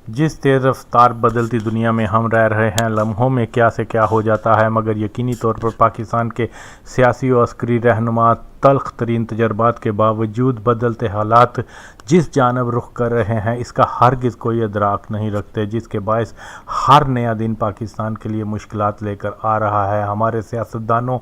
جس تیز رفتار بدلتی دنیا میں ہم رہ رہے ہیں، لمحوں میں کیا سے کیا ہو جاتا ہے، مگر یقینی طور پر پاکستان کے سیاسی و عسکری رہنما تلخ ترین تجربات کے باوجود بدلتے حالات جس جانب رخ کر رہے ہیں اس کا ہرگز کوئی ادراک نہیں رکھتے، جس کے باعث ہر نیا دن پاکستان کے لیے مشکلات لے کر آ رہا ہے۔ ہمارے سیاستدانوں،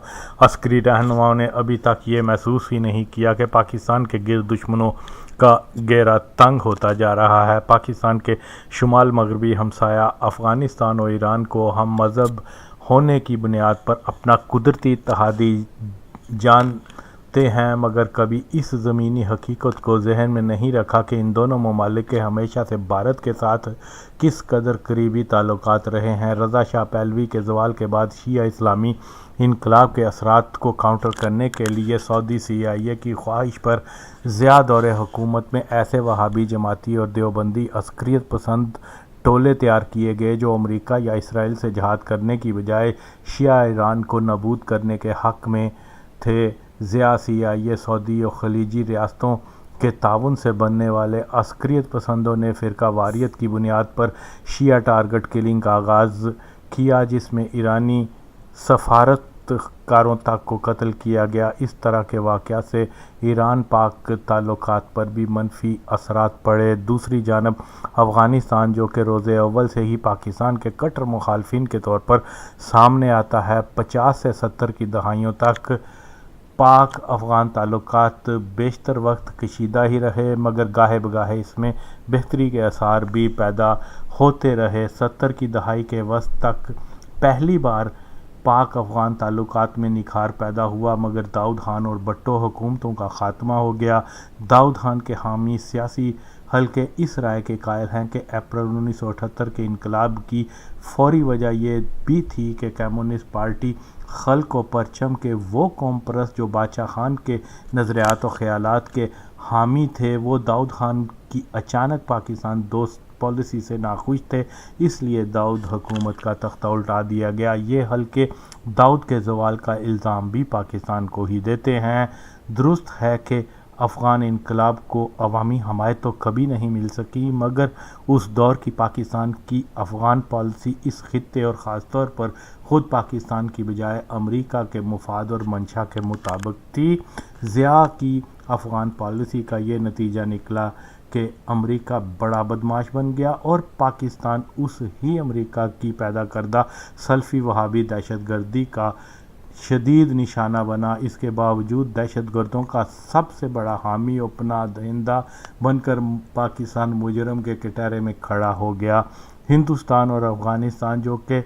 عسکری رہنماؤں نے ابھی تک یہ محسوس ہی نہیں کیا کہ پاکستان کے گرد دشمنوں کا گھیرا تنگ ہوتا جا رہا ہے۔ پاکستان کے شمال مغربی ہمسایہ افغانستان و ایران کو ہم مذہب ہونے کی بنیاد پر اپنا قدرتی اتحادی جانتے ہیں، مگر کبھی اس زمینی حقیقت کو ذہن میں نہیں رکھا کہ ان دونوں ممالک کے ہمیشہ سے بھارت کے ساتھ کس قدر قریبی تعلقات رہے ہیں۔ رضا شاہ پہلوی کے زوال کے بعد شیعہ اسلامی انقلاب کے اثرات کو کاؤنٹر کرنے کے لیے سعودی CIA کی خواہش پر ضیاء دور حکومت میں ایسے وہابی جماعتی اور دیوبندی عسکریت پسند ٹولے تیار کیے گئے جو امریکہ یا اسرائیل سے جہاد کرنے کی بجائے شیعہ ایران کو نابود کرنے کے حق میں تھے۔ ضیاء CIA سعودی و خلیجی ریاستوں کے تعاون سے بننے والے عسکریت پسندوں نے فرقہ واریت کی بنیاد پر شیعہ ٹارگٹ کلنگ کا آغاز کیا، جس میں ایرانی سفارتکاروں تک کو قتل کیا گیا۔ اس طرح کے واقعات سے ایران پاک تعلقات پر بھی منفی اثرات پڑے۔ دوسری جانب افغانستان، جو کہ روز اول سے ہی پاکستان کے کٹر مخالفین کے طور پر سامنے آتا ہے، 50 سے 70 کی دہائیوں تک پاک افغان تعلقات بیشتر وقت کشیدہ ہی رہے، مگر گاہے بگاہے اس میں بہتری کے آثار بھی پیدا ہوتے رہے۔ 70 کی دہائی کے وسط تک پہلی بار پاک افغان تعلقات میں نکھار پیدا ہوا، مگر داؤد خان اور بھٹو حکومتوں کا خاتمہ ہو گیا۔ داؤد خان کے حامی سیاسی حلقے اس رائے کے قائل ہیں کہ اپریل 1978 کے انقلاب کی فوری وجہ یہ بھی تھی کہ کمیونسٹ پارٹی خلق و پرچم کے وہ قوم پرست جو بادشاہ خان کے نظریات و خیالات کے حامی تھے، وہ داؤد خان کی اچانک پاکستان دوست پالیسی سے ناخوش تھے، اس لیے داؤد حکومت کا تختہ الٹا دیا گیا۔ یہ حلقے داؤد کے زوال کا الزام بھی پاکستان کو ہی دیتے ہیں۔ درست ہے کہ افغان انقلاب کو عوامی حمایت تو کبھی نہیں مل سکی، مگر اس دور کی پاکستان کی افغان پالیسی اس خطے اور خاص طور پر خود پاکستان کی بجائے امریکہ کے مفاد اور منشا کے مطابق تھی۔ ضیاء کی افغان پالیسی کا یہ نتیجہ نکلا کہ امریکہ بڑا بدمعاش بن گیا اور پاکستان اس ہی امریکہ کی پیدا کردہ سلفی وہابی دہشت گردی کا شدید نشانہ بنا۔ اس کے باوجود دہشت گردوں کا سب سے بڑا حامی و پناہ دہندہ بن کر پاکستان مجرم کے کٹہرے میں کھڑا ہو گیا۔ ہندوستان اور افغانستان، جو کہ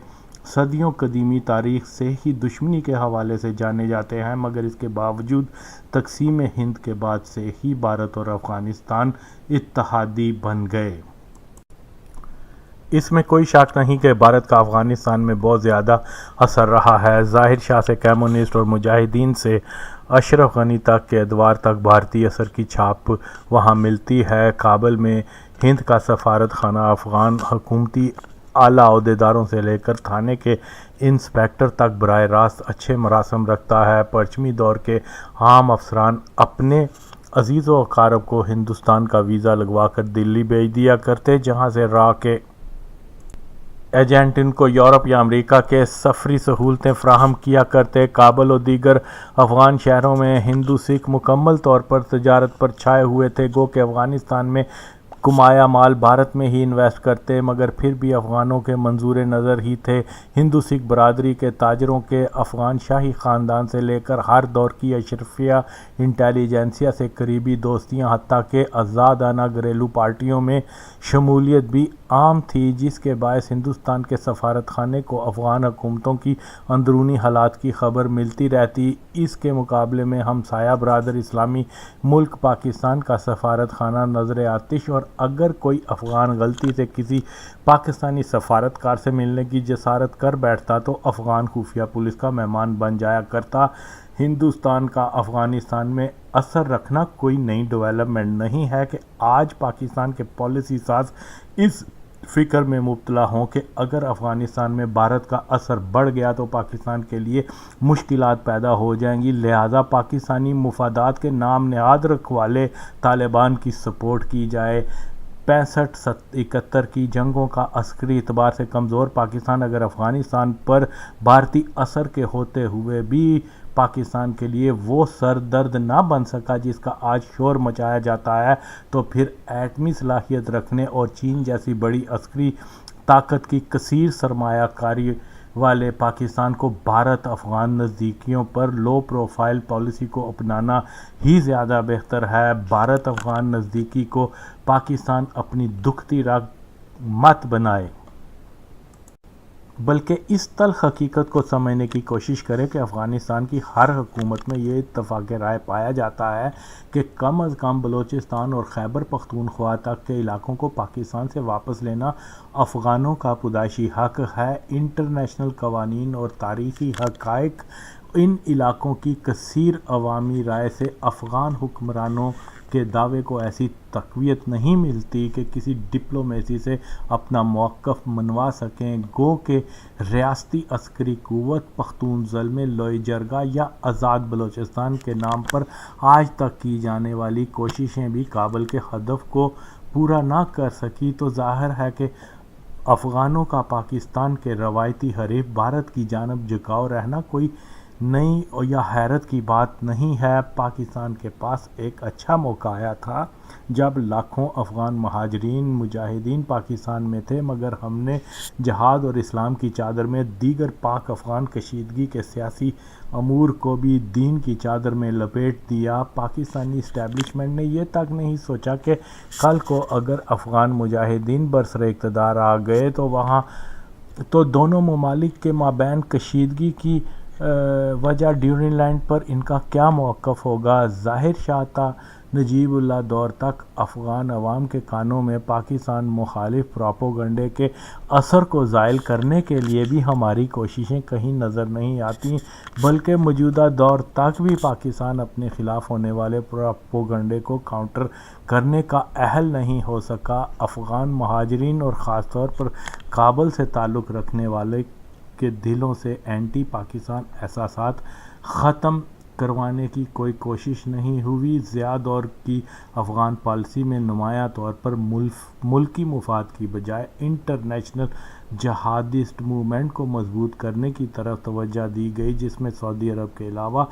صدیوں قدیمی تاریخ سے ہی دشمنی کے حوالے سے جانے جاتے ہیں، مگر اس کے باوجود تقسیم ہند کے بعد سے ہی بھارت اور افغانستان اتحادی بن گئے۔ اس میں کوئی شک نہیں کہ بھارت کا افغانستان میں بہت زیادہ اثر رہا ہے۔ ظاہر شاہ سے کمیونسٹ اور مجاہدین سے اشرف غنی تک کے ادوار تک بھارتی اثر کی چھاپ وہاں ملتی ہے۔ کابل میں ہند کا سفارت خانہ افغان حکومتی اعلیٰ عہدیداروں سے لے کر تھانے کے انسپکٹر تک براہ راست اچھے مراسم رکھتا ہے۔ پرچمی دور کے عام افسران اپنے عزیز و اقارب کو ہندوستان کا ویزا لگوا کر دلی بھیج دیا کرتے، جہاں سے راہ کے ایجنٹ ان کو یورپ یا امریکہ کے سفری سہولتیں فراہم کیا کرتے۔ کابل و دیگر افغان شہروں میں ہندو سکھ مکمل طور پر تجارت پر چھائے ہوئے تھے، گو کہ افغانستان میں کمایا مال بھارت میں ہی انویسٹ کرتے، مگر پھر بھی افغانوں کے منظور نظر ہی تھے۔ ہندو سکھ برادری کے تاجروں کے افغان شاہی خاندان سے لے کر ہر دور کی اشرافیہ انٹیلیجنسیا سے قریبی دوستیاں، حتیٰ کہ آزادانہ گھریلو پارٹیوں میں شمولیت بھی عام تھی، جس کے باعث ہندوستان کے سفارت خانے کو افغان حکومتوں کی اندرونی حالات کی خبر ملتی رہتی۔ اس کے مقابلے میں ہمسایہ برادر اسلامی ملک پاکستان کا سفارت خانہ نظر آتش، اور اگر کوئی افغان غلطی سے کسی پاکستانی سفارتکار سے ملنے کی جسارت کر بیٹھتا تو افغان خفیہ پولیس کا مہمان بن جایا کرتا۔ ہندوستان کا افغانستان میں اثر رکھنا کوئی نئی ڈیولپمنٹ نہیں ہے کہ آج پاکستان کے پالیسی ساز اس فکر میں مبتلا ہوں کہ اگر افغانستان میں بھارت کا اثر بڑھ گیا تو پاکستان کے لیے مشکلات پیدا ہو جائیں گی، لہٰذا پاکستانی مفادات کے نام نہاد رکھوالے طالبان کی سپورٹ کی جائے۔ 65-71 کی جنگوں کا عسکری اعتبار سے کمزور پاکستان اگر افغانستان پر بھارتی اثر کے ہوتے ہوئے بھی پاکستان کے لیے وہ سر درد نہ بن سکا جس کا آج شور مچایا جاتا ہے، تو پھر ایٹمی صلاحیت رکھنے اور چین جیسی بڑی عسکری طاقت کی کثیر سرمایہ کاری والے پاکستان کو بھارت افغان نزدیکیوں پر لو پروفائل پالیسی کو اپنانا ہی زیادہ بہتر ہے۔ بھارت افغان نزدیکی کو پاکستان اپنی دکھتی رگ مت بنائے، بلکہ اس تلخ حقیقت کو سمجھنے کی کوشش کرے کہ افغانستان کی ہر حکومت میں یہ اتفاق رائے پایا جاتا ہے کہ کم از کم بلوچستان اور خیبر پختونخوا تک کے علاقوں کو پاکستان سے واپس لینا افغانوں کا پیدائشی حق ہے۔ انٹرنیشنل قوانین اور تاریخی حقائق ان علاقوں کی کثیر عوامی رائے سے افغان حکمرانوں کے دعوے کو ایسی تقویت نہیں ملتی کہ کسی ڈپلومیسی سے اپنا موقف منوا سکیں۔ گو کہ ریاستی عسکری قوت پختون ضلع لوئی جرگہ یا آزاد بلوچستان کے نام پر آج تک کی جانے والی کوششیں بھی کابل کے ہدف کو پورا نہ کر سکی، تو ظاہر ہے کہ افغانوں کا پاکستان کے روایتی حریف بھارت کی جانب جھکاؤ رہنا کوئی نئی یا حیرت کی بات نہیں ہے۔ پاکستان کے پاس ایک اچھا موقع آیا تھا جب لاکھوں افغان مہاجرین مجاہدین پاکستان میں تھے، مگر ہم نے جہاد اور اسلام کی چادر میں دیگر پاک افغان کشیدگی کے سیاسی امور کو بھی دین کی چادر میں لپیٹ دیا۔ پاکستانی اسٹیبلشمنٹ نے یہ تک نہیں سوچا کہ کل کو اگر افغان مجاہدین برسر اقتدار آ گئے تو دونوں ممالک کے مابین کشیدگی کی وجہ ڈیورنڈ لائن پر ان کا کیا موقف ہوگا۔ ظاہر شاہ تا نجیب اللہ دور تک افغان عوام کے کانوں میں پاکستان مخالف پروپیگنڈے کے اثر کو زائل کرنے کے لیے بھی ہماری کوششیں کہیں نظر نہیں آتیں، بلکہ موجودہ دور تک بھی پاکستان اپنے خلاف ہونے والے پروپیگنڈے کو کاؤنٹر کرنے کا اہل نہیں ہو سکا۔ افغان مہاجرین اور خاص طور پر کابل سے تعلق رکھنے والے کے دلوں سے اینٹی پاکستان احساسات ختم کروانے کی کوئی کوشش نہیں ہوئی۔ ضیاء دور کی افغان پالیسی میں نمایاں طور پر ملکی مفاد کی بجائے انٹرنیشنل جہادسٹ موومنٹ کو مضبوط کرنے کی طرف توجہ دی گئی، جس میں سعودی عرب کے علاوہ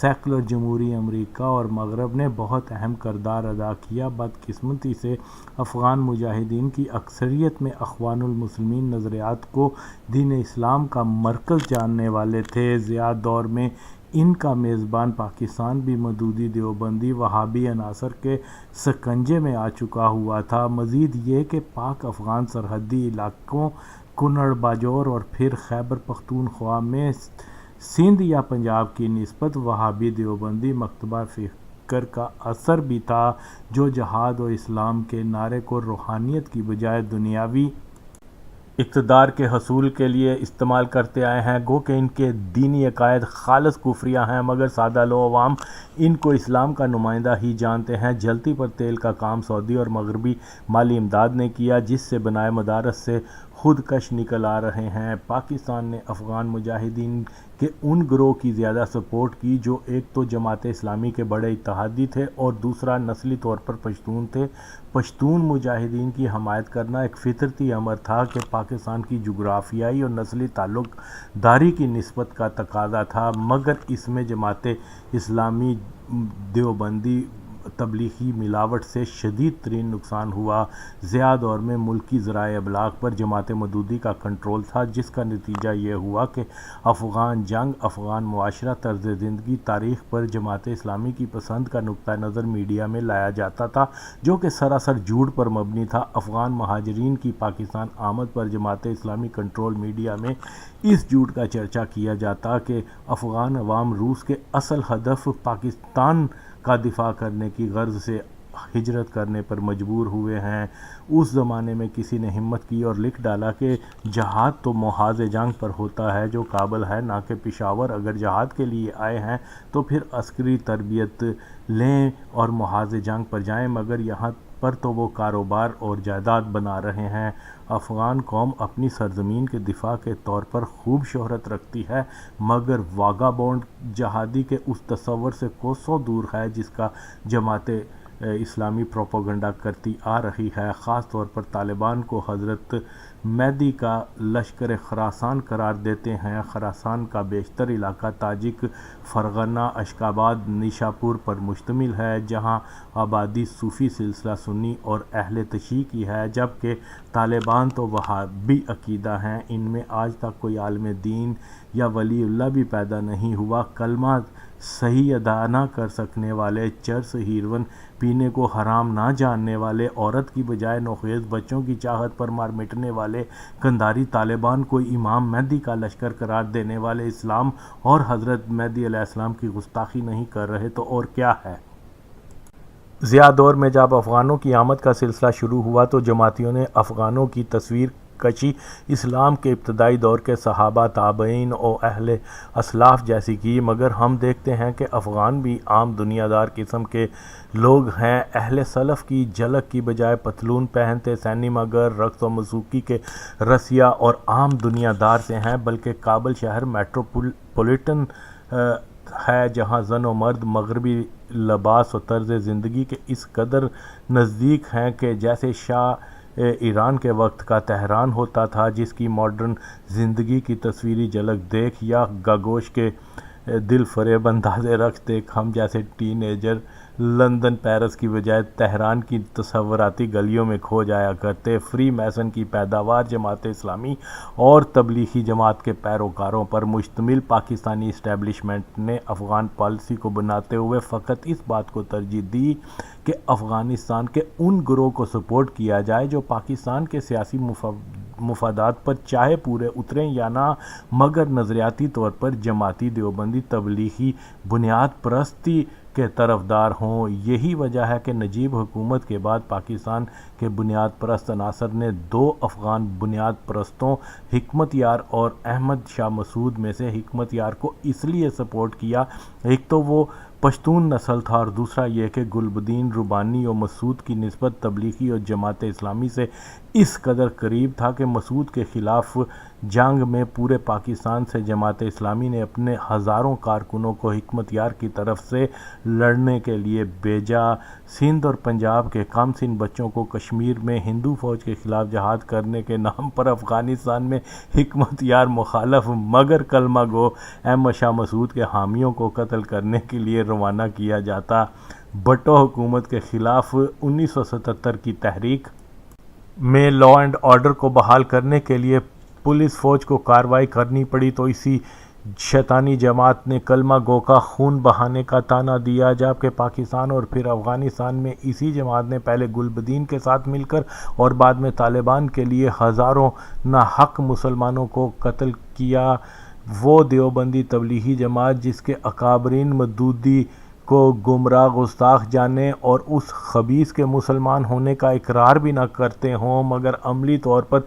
سیکولر جمہوری امریکہ اور مغرب نے بہت اہم کردار ادا کیا۔ بدقسمتی سے افغان مجاہدین کی اکثریت میں اخوان المسلمین نظریات کو دین اسلام کا مرکز جاننے والے تھے۔ ضیاء دور میں ان کا میزبان پاکستان بھی مودودی دیوبندی وہابی عناصر کے سکنجے میں آ چکا ہوا تھا۔ مزید یہ کہ پاک افغان سرحدی علاقوں کنڑ باجور اور پھر خیبر پختونخوا میں سندھ یا پنجاب کی نسبت وہابی دیوبندی مکتبہ فکر کا اثر بھی تھا، جو جہاد و اسلام کے نعرے کو روحانیت کی بجائے دنیاوی اقتدار کے حصول کے لیے استعمال کرتے آئے ہیں۔ گو کہ ان کے دینی عقائد خالص کفریہ ہیں، مگر سادہ لو عوام ان کو اسلام کا نمائندہ ہی جانتے ہیں۔ جلتی پر تیل کا کام سعودی اور مغربی مالی امداد نے کیا، جس سے بنائے مدارس سے خودکش نکل آ رہے ہیں۔ پاکستان نے افغان مجاہدین کے ان گروہ کی زیادہ سپورٹ کی جو ایک تو جماعت اسلامی کے بڑے اتحادی تھے اور دوسرا نسلی طور پر پشتون تھے۔ پشتون مجاہدین کی حمایت کرنا ایک فطرتی امر تھا کہ پاکستان کی جغرافیائی اور نسلی تعلق داری کی نسبت کا تقاضا تھا، مگر اس میں جماعت اسلامی دیوبندی تبلیغی ملاوٹ سے شدید ترین نقصان ہوا۔ ضیاء دور میں ملکی ذرائع ابلاغ پر جماعت مودودی کا کنٹرول تھا، جس کا نتیجہ یہ ہوا کہ افغان جنگ، افغان معاشرہ، طرز زندگی، تاریخ پر جماعت اسلامی کی پسند کا نقطہ نظر میڈیا میں لایا جاتا تھا، جو کہ سراسر جھوٹ پر مبنی تھا۔ افغان مہاجرین کی پاکستان آمد پر جماعت اسلامی کنٹرول میڈیا میں اس جھوٹ کا چرچا کیا جاتا کہ افغان عوام روس کے اصل ہدف پاکستان کا دفاع کرنے کی غرض سے ہجرت کرنے پر مجبور ہوئے ہیں۔ اس زمانے میں کسی نے ہمت کی اور لکھ ڈالا کہ جہاد تو محاذ جنگ پر ہوتا ہے، جو کابل ہے نہ کہ پشاور۔ اگر جہاد کے لیے آئے ہیں تو پھر عسکری تربیت لیں اور محاذ جنگ پر جائیں، مگر یہاں پر تو وہ کاروبار اور جائیداد بنا رہے ہیں۔ افغان قوم اپنی سرزمین کے دفاع کے طور پر خوب شہرت رکھتی ہے، مگر واگا بونڈ جہادی کے اس تصور سے کوسوں دور ہے جس کا جماعت اسلامی پروپیگنڈا کرتی آ رہی ہے۔ خاص طور پر طالبان کو حضرت مہدی کا لشکر خراسان قرار دیتے ہیں۔ خراسان کا بیشتر علاقہ تاجک فرغانہ اشخاباد نیشاپور پر مشتمل ہے، جہاں آبادی صوفی سلسلہ سنی اور اہل تشیع کی ہے، جبکہ طالبان تو وہابی عقیدہ ہیں۔ ان میں آج تک کوئی عالم دین یا ولی اللہ بھی پیدا نہیں ہوا۔ کلمہ صحیح ادا نہ کر سکنے والے، چرس ہیروئن پینے کو حرام نہ جاننے والے، عورت کی بجائے نوخیز بچوں کی چاہت پر مار مٹنے والے قندھاری طالبان کو امام مہدی کا لشکر قرار دینے والے اسلام اور حضرت مہدی علیہ السلام کی گستاخی نہیں کر رہے تو اور کیا ہے؟ ضیاء دور میں جب افغانوں کی آمد کا سلسلہ شروع ہوا تو جماعتیوں نے افغانوں کی تصویر کشی اسلام کے ابتدائی دور کے صحابہ، تابعین اور اہل اسلاف جیسی کی، مگر ہم دیکھتے ہیں کہ افغان بھی عام دنیا دار قسم کے لوگ ہیں۔ اہل سلف کی جھلک کی بجائے پتلون پہنتے، سینما گر، رقص و موسیقی کے رسیا اور عام دنیا دار سے ہیں، بلکہ کابل شہر میٹروپولیٹن ہے جہاں زن و مرد مغربی لباس و طرز زندگی کے اس قدر نزدیک ہیں کہ جیسے شاہ ایران کے وقت کا تہران ہوتا تھا، جس کی ماڈرن زندگی کی تصویری جھلک دیکھ یا گاگوش کے دل فریب انداز رقص دیکھ ہم جیسے ٹین ایجر لندن پیرس کی بجائے تہران کی تصوراتی گلیوں میں کھو جایا کرتے۔ فری میسن کی پیداوار جماعت اسلامی اور تبلیغی جماعت کے پیروکاروں پر مشتمل پاکستانی اسٹیبلشمنٹ نے افغان پالیسی کو بناتے ہوئے فقط اس بات کو ترجیح دی کہ افغانستان کے ان گروہ کو سپورٹ کیا جائے جو پاکستان کے سیاسی مفادات پر چاہے پورے اتریں یا نہ، مگر نظریاتی طور پر جماعتی دیوبندی تبلیغی بنیاد پرستی کے طرفدار ہوں۔ یہی وجہ ہے کہ نجیب حکومت کے بعد پاکستان کے بنیاد پرست عناصر نے دو افغان بنیاد پرستوں حکمت یار اور احمد شاہ مسعود میں سے حکمت یار کو اس لیے سپورٹ کیا، ایک تو وہ پشتون نسل تھا اور دوسرا یہ کہ گلبدین ربانی اور مسعود کی نسبت تبلیغی اور جماعت اسلامی سے اس قدر قریب تھا کہ مسعود کے خلاف جنگ میں پورے پاکستان سے جماعت اسلامی نے اپنے ہزاروں کارکنوں کو حکمت یار کی طرف سے لڑنے کے لیے بھیجا۔ سندھ اور پنجاب کے کم سن بچوں کو کشمیر میں ہندو فوج کے خلاف جہاد کرنے کے نام پر افغانستان میں حکمت یار مخالف مگر کلمہ گو احمد شاہ مسعود کے حامیوں کو قتل کرنے کے لیے روانہ کیا جاتا۔ بھٹو حکومت کے خلاف 1977 کی تحریک میں لا اینڈ آرڈر کو بحال کرنے کے لیے پولیس فوج کو کارروائی کرنی پڑی تو اسی شیطانی جماعت نے کلمہ گو کا خون بہانے کا طعنہ دیا، جبکہ پاکستان اور پھر افغانستان میں اسی جماعت نے پہلے گلبدین کے ساتھ مل کر اور بعد میں طالبان کے لیے ہزاروں ناحق مسلمانوں کو قتل کیا۔ وہ دیوبندی تبلیغی جماعت جس کے اکابرین مودودی کو گمراہ گستاخ جانے اور اس خبیث کے مسلمان ہونے کا اقرار بھی نہ کرتے ہوں، مگر عملی طور پر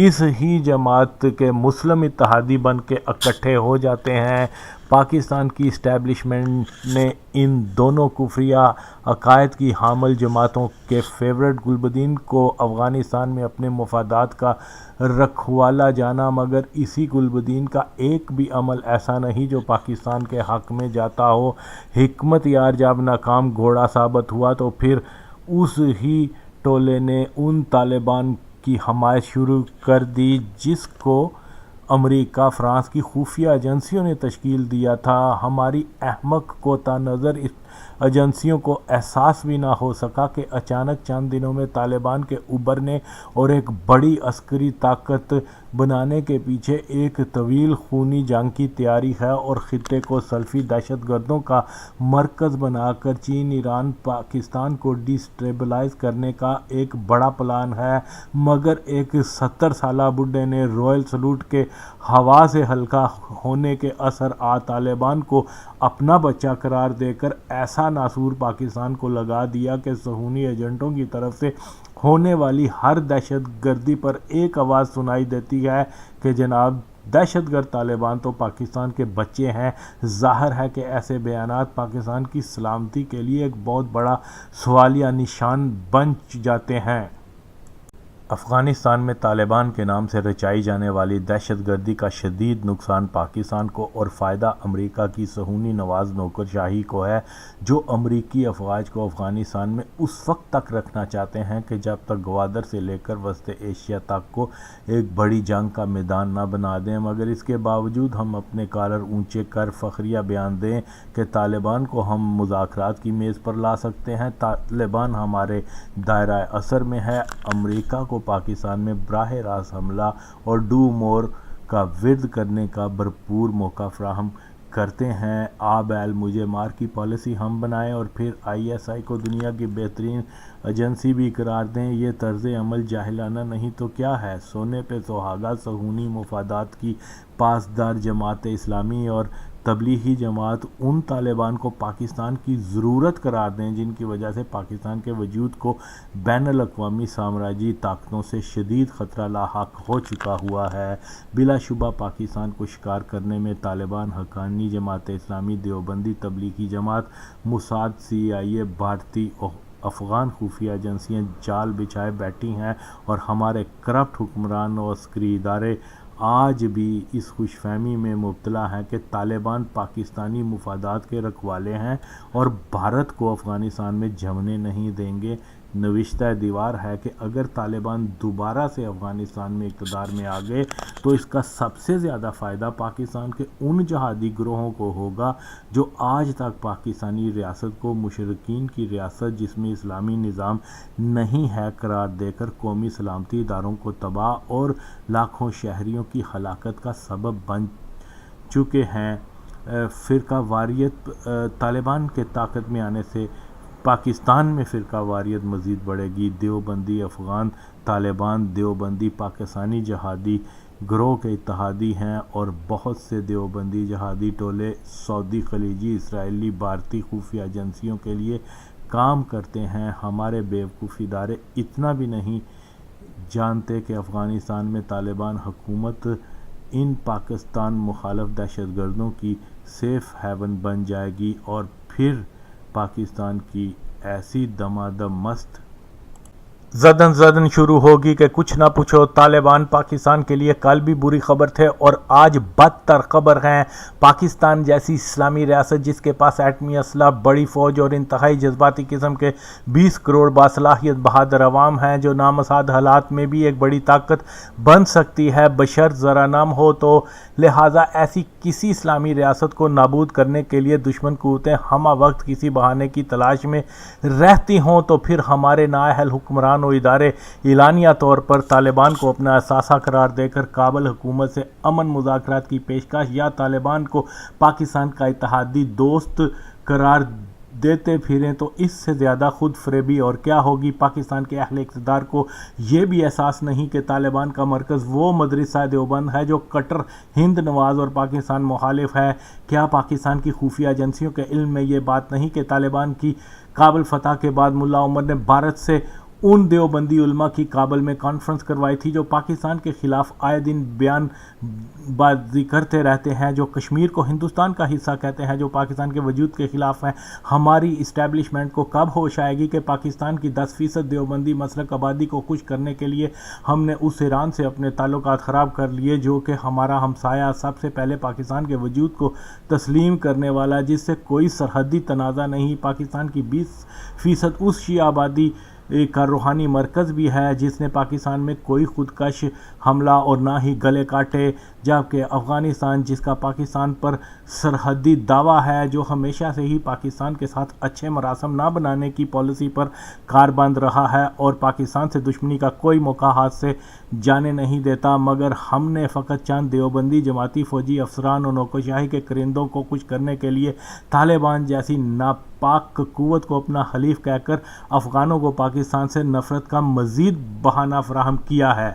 اس ہی جماعت کے مسلم اتحادی بن کے اکٹھے ہو جاتے ہیں۔ پاکستان کی اسٹیبلشمنٹ نے ان دونوں کفریہ عقائد کی حامل جماعتوں کے فیورٹ گلبدین کو افغانستان میں اپنے مفادات کا رکھوالا جانا، مگر اسی گلبدین کا ایک بھی عمل ایسا نہیں جو پاکستان کے حق میں جاتا ہو۔ حکمت یار جب ناکام گھوڑا ثابت ہوا تو پھر اس ہی ٹولے نے ان طالبان کی حمایت شروع کر دی جس کو امریکہ فرانس کی خفیہ ایجنسیوں نے تشکیل دیا تھا۔ ہماری احمق کوتا نظر ایجنسیوں کو احساس بھی نہ ہو سکا کہ اچانک چند دنوں میں طالبان کے ابھرنے اور ایک بڑی عسکری طاقت بنانے کے پیچھے ایک طویل خونی جنگ کی تیاری ہے اور خطے کو سلفی دہشت گردوں کا مرکز بنا کر چین، ایران، پاکستان کو ڈیسٹیبلائز کرنے کا ایک بڑا پلان ہے، مگر ایک 70 سالہ بڈھے نے رائل سلوٹ کے ہوا سے ہلکا ہونے کے اثر طالبان کو اپنا بچہ قرار دے کر ایسا ناسور پاکستان کو لگا دیا کہ صہیونی ایجنٹوں کی طرف سے ہونے والی ہر دہشت گردی پر ایک آواز سنائی دیتی ہے کہ جناب دہشت گرد طالبان تو پاکستان کے بچے ہیں۔ ظاہر ہے کہ ایسے بیانات پاکستان کی سلامتی کے لیے ایک بہت بڑا سوالیہ نشان بن جاتے ہیں۔ افغانستان میں طالبان کے نام سے رچائی جانے والی دہشت گردی کا شدید نقصان پاکستان کو اور فائدہ امریکہ کی صہیونی نواز نوکرشاہی کو ہے، جو امریکی افواج کو افغانستان میں اس وقت تک رکھنا چاہتے ہیں کہ جب تک گوادر سے لے کر وسط ایشیا تک کو ایک بڑی جنگ کا میدان نہ بنا دیں۔ مگر اس کے باوجود ہم اپنے کالر اونچے کر فخریہ بیان دیں کہ طالبان کو ہم مذاکرات کی میز پر لا سکتے ہیں۔ طالبان ہمارے دائرہ اثر میں ہے۔ امریکہ کو پاکستان میں براہ راست حملہ اور ڈو مور کا ورد کرنے کا بھرپور موقع فراہم کرتے ہیں۔ بیل مجھے مار کی پالیسی ہم بنائیں اور پھر ISI کو دنیا کی بہترین ایجنسی بھی قرار دیں، یہ طرز عمل جاہلانہ نہیں تو کیا ہے؟ سونے پہ سہاگا صہیونی مفادات کی پاسدار جماعت اسلامی اور تبلیغی جماعت ان طالبان کو پاکستان کی ضرورت قرار دیں جن کی وجہ سے پاکستان کے وجود کو بین الاقوامی سامراجی طاقتوں سے شدید خطرہ لاحق ہو چکا ہوا ہے۔ بلا شبہ پاکستان کو شکار کرنے میں طالبان، حقانی جماعت اسلامی، دیوبندی تبلیغی جماعت، موساد، CIA، بھارتی افغان خفیہ ایجنسیاں جال بچھائے بیٹھی ہیں اور ہمارے کرپٹ حکمران اور عسکری ادارے آج بھی اس خوش فہمی میں مبتلا ہیں کہ طالبان پاکستانی مفادات کے رکھوالے ہیں اور بھارت کو افغانستان میں جمنے نہیں دیں گے۔ نوشتہ دیوار ہے کہ اگر طالبان دوبارہ سے افغانستان میں اقتدار میں آ گئے تو اس کا سب سے زیادہ فائدہ پاکستان کے ان جہادی گروہوں کو ہوگا جو آج تک پاکستانی ریاست کو مشرکین کی ریاست جس میں اسلامی نظام نہیں ہے قرار دے کر قومی سلامتی اداروں کو تباہ اور لاکھوں شہریوں کی ہلاکت کا سبب بن چکے ہیں۔ فرقہ واریت طالبان کے طاقت میں آنے سے پاکستان میں فرقہ واریت مزید بڑھے گی۔ دیوبندی افغان طالبان دیوبندی پاکستانی جہادی گروہ کے اتحادی ہیں اور بہت سے دیوبندی جہادی ٹولے سعودی، خلیجی، اسرائیلی، بھارتی خفیہ ایجنسیوں کے لیے کام کرتے ہیں۔ ہمارے بیوقوف ادارے اتنا بھی نہیں جانتے کہ افغانستان میں طالبان حکومت ان پاکستان مخالف دہشت گردوں کی سیف ہیون بن جائے گی اور پھر پاکستان کی ایسی دمادم مست زدن شروع ہوگی کہ کچھ نہ پوچھو۔ طالبان پاکستان کے لیے کل بھی بری خبر تھے اور آج بدتر خبر ہیں۔ پاکستان جیسی اسلامی ریاست جس کے پاس ایٹمی اسلحہ، بڑی فوج اور انتہائی جذباتی قسم کے 20 کروڑ باصلاحیت بہادر عوام ہیں جو نامساعد حالات میں بھی ایک بڑی طاقت بن سکتی ہے بشرط ذرا نم ہو تو۔ لہٰذا ایسی کسی اسلامی ریاست کو نابود کرنے کے لیے دشمن قوتیں ہمہ وقت کسی بہانے کی تلاش میں رہتی ہوں تو پھر ہمارے نااہل حکمران و ادارے اعلانیہ طور پر طالبان کو اپنا اثاثہ قرار دے کر کابل حکومت سے امن مذاکرات کی پیشکش یا طالبان کو پاکستان کا اتحادی دوست قرار دیتے پھریں تو اس سے زیادہ خود فریبی اور کیا ہوگی۔ پاکستان کے اہل اقتدار کو یہ بھی احساس نہیں کہ طالبان کا مرکز وہ مدرسہ دیوبند ہے جو کٹر ہند نواز اور پاکستان مخالف ہے۔ کیا پاکستان کی خفیہ ایجنسیوں کے علم میں یہ بات نہیں کہ طالبان کی کابل فتح کے بعد ملا عمر نے بھارت سے ان دیوبندی علماء کی کابل میں کانفرنس کروائی تھی جو پاکستان کے خلاف آئے دن بیان بازی کرتے رہتے ہیں، جو کشمیر کو ہندوستان کا حصہ کہتے ہیں، جو پاکستان کے وجود کے خلاف ہیں۔ ہماری اسٹیبلشمنٹ کو کب ہوش آئے گی کہ پاکستان کی 10% دیوبندی مسلک آبادی کو خوش کرنے کے لیے ہم نے اس ایران سے اپنے تعلقات خراب کر لیے جو کہ ہمارا ہمسایہ، سب سے پہلے پاکستان کے وجود کو تسلیم کرنے والا، جس سے کوئی سرحدی تنازع نہیں۔ پاکستان کی 20% اس شیعہ آبادی کا روحانی مرکز بھی ہے جس نے پاکستان میں کوئی خودکش حملہ اور نہ ہی گلے کاٹے، جبکہ افغانستان جس کا پاکستان پر سرحدی دعویٰ ہے، جو ہمیشہ سے ہی پاکستان کے ساتھ اچھے مراسم نہ بنانے کی پالیسی پر کاربند رہا ہے اور پاکستان سے دشمنی کا کوئی موقع ہاتھ سے جانے نہیں دیتا، مگر ہم نے فقط چند دیوبندی جماعتی فوجی افسران اور نوکرشاہی کے کرندوں کو خوش کرنے کے لیے طالبان جیسی ناپاک قوت کو اپنا حلیف کہہ کر افغانوں کو پاکستان سے نفرت کا مزید بہانہ فراہم کیا ہے۔